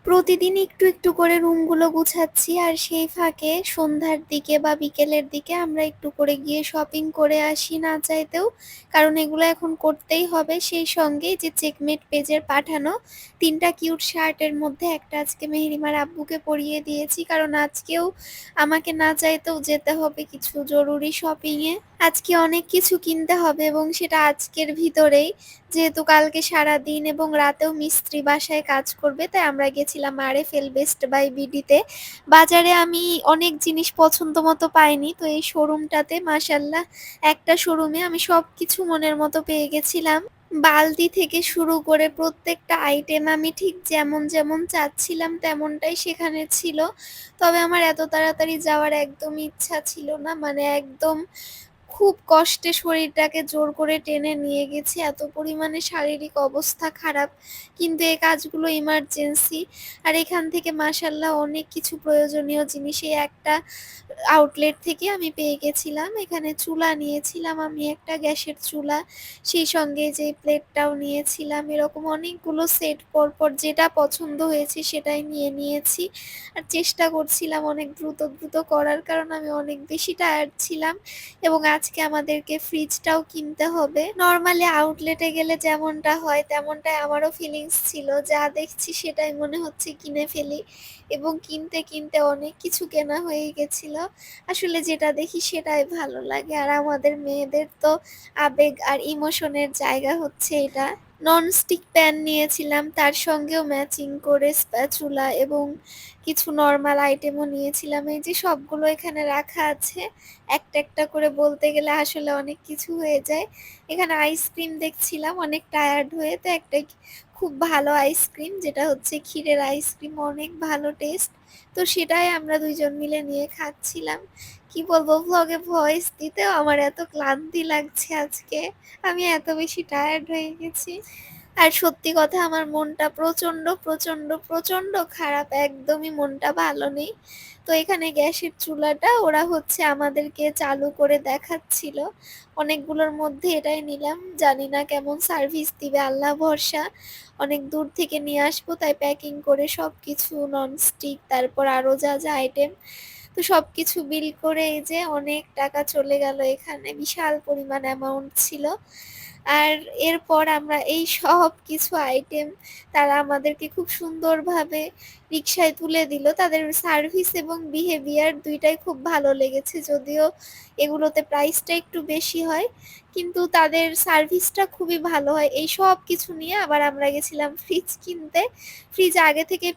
প্রতিদিন একটু, একটু করে রুমগুলো গুছাচ্ছি আর সেই ফাঁকে সন্ধ্যার দিকে বা বিকেলের দিকে আমরা একটু করে গিয়ে শপিং করে আসি না চাইতেও। কারণ এগুলো এখন করতেই হবে। সেই সঙ্গে যে চেকমেট পেজের পাঠানো ৩ টা কিউট শার্টের মধ্যে একটা আজকে মেহেরিমার আব্বুকে পরিয়ে দিয়েছি। কারণ আজকেও আমাকে না চাইতেও যেতে হবে কিছু জরুরি শপিংয়ে। আজকে অনেক কিছু কিনতে হবে এবং সেটা আজকের ভিতরেই। যেহেতু কালকে সারাদিন এবং রাতেও মিস্ত্রি বাসায় কাজ করবে, তাই আমরা গেছিলাম আরএফএল বেস্ট বাই বিডিতে। বাজারে আমি অনেক জিনিস পছন্দ মতো পাইনি। তো এই শোরুমটাতে মাশাআল্লাহ একটা শোরুমে আমি সবকিছু মনের মতো পেয়ে গেছিলাম। বালতি থেকে শুরু করে প্রত্যেকটা আইটেম আমি ঠিক যেমন, যেমন চাচ্ছিলাম তেমনটাই সেখানে ছিল। তবে আমার এত তাড়াতাড়ি যাওয়ার একদমই ইচ্ছা ছিল না। মানে একদম খুব কষ্টে শরীরটাকে জোর করে টেনে নিয়ে গেছি। এত পরিমাণে শারীরিক অবস্থা খারাপ। কিন্তু এই কাজগুলো ইমার্জেন্সি। আর এখান থেকে মাশাআল্লাহ অনেক কিছু প্রয়োজনীয় জিনিস এই একটা আউটলেট থেকে আমি পেয়ে গেছিলাম। এখানে চুলা নিয়েছিলাম আমি একটা গ্যাসের চুলা। সেই সঙ্গে যে প্লেটটাও নিয়েছিলাম। এরকম অনেকগুলো সেট পরপর যেটা পছন্দ হয়েছে সেটাই নিয়ে নিয়েছি। আর চেষ্টা করছিলাম অনেক দ্রুত, দ্রুত করার কারণ আমি অনেক বেশি টায়ার্ড ছিলাম। এবং আজকে আমাদেরকে ফ্রিজটাও কিনতে হবে। নরমালি আউটলেটে গেলে যেমনটা হয় তেমনটাই আমারও ফিলিংস ছিল। যা দেখছি সেটাই মনে হচ্ছে কিনে ফেলি এবং কিনতে, কিনতে অনেক কিছু কেনা হয়ে গেছিল। আসলে যেটা দেখি সেটাই ভালো লাগে। আর আমাদের মেয়েদের তো আবেগ আর ইমোশনের জায়গা হচ্ছে এটা। ননস্টিক প্যান নিয়েছিলাম, তার সঙ্গেও ম্যাচিং করে স্প্যাচুলা এবং কিছু নরমাল আইটেমও নিয়েছিলাম। এই যে সবগুলো এখানে রাখা আছে। একটা, একটা করে বলতে গেলে আসলে অনেক কিছু হয়ে যায়। এখানে আইসক্রিম দেখছিলাম অনেক টায়ার্ড হয়ে। তো একটা খুব ভালো আইসক্রিম যেটা হচ্ছে ক্ষীরের আইসক্রিম, অনেক ভালো টেস্ট। তো সেটাই আমরা ২ জন মিলে নিয়ে খাচ্ছিলাম। কি বলবো ভ্লগে ভয়েস দিতেও আমার এত ক্লান্তি লাগছে আজকে। আমি এত বেশি টায়ার্ড হয়ে গেছি। আর সত্যি কথা আমার মনটা প্রচণ্ড, প্রচণ্ড, প্রচণ্ড খারাপ। একদমই মনটা ভালো নেই। তো এখানে গ্যাসের চুলাটা ওরা হচ্ছে আমাদেরকে চালু করে দেখাচ্ছিল। অনেকগুলোর মধ্যে এটাই নিলাম। জানি না কেমন সার্ভিস দিবে আল্লাহ ভরসা। অনেক দূর থেকে নিয়ে আসবো তাই প্যাকিং করে সবকিছু ননস্টিক তারপর আরো যা, যা আইটেম তো সবকিছু বিল করে এই যে অনেক টাকা চলে গেল এখানে। বিশাল পরিমাণ অ্যামাউন্ট ছিল। আর এরপর আমরা এই সবকিছু আইটেম তারা আমাদেরকে খুব সুন্দরভাবে রিক্সায় তুলে দিল। তাদের সার্ভিস এবং বিহেভিয়ার ২ টাই খুব ভালো লেগেছে। যদিও এগুলোতে প্রাইসটা একটু বেশি হয়। কিন্তু তাদের সার্ভিসটা খুবই ভালো হয়। এই সবকিছু নিয়ে আবার আমরা গেছিলাম ফ্রিজ কিনতে। ফ্রিজ আগে থেকে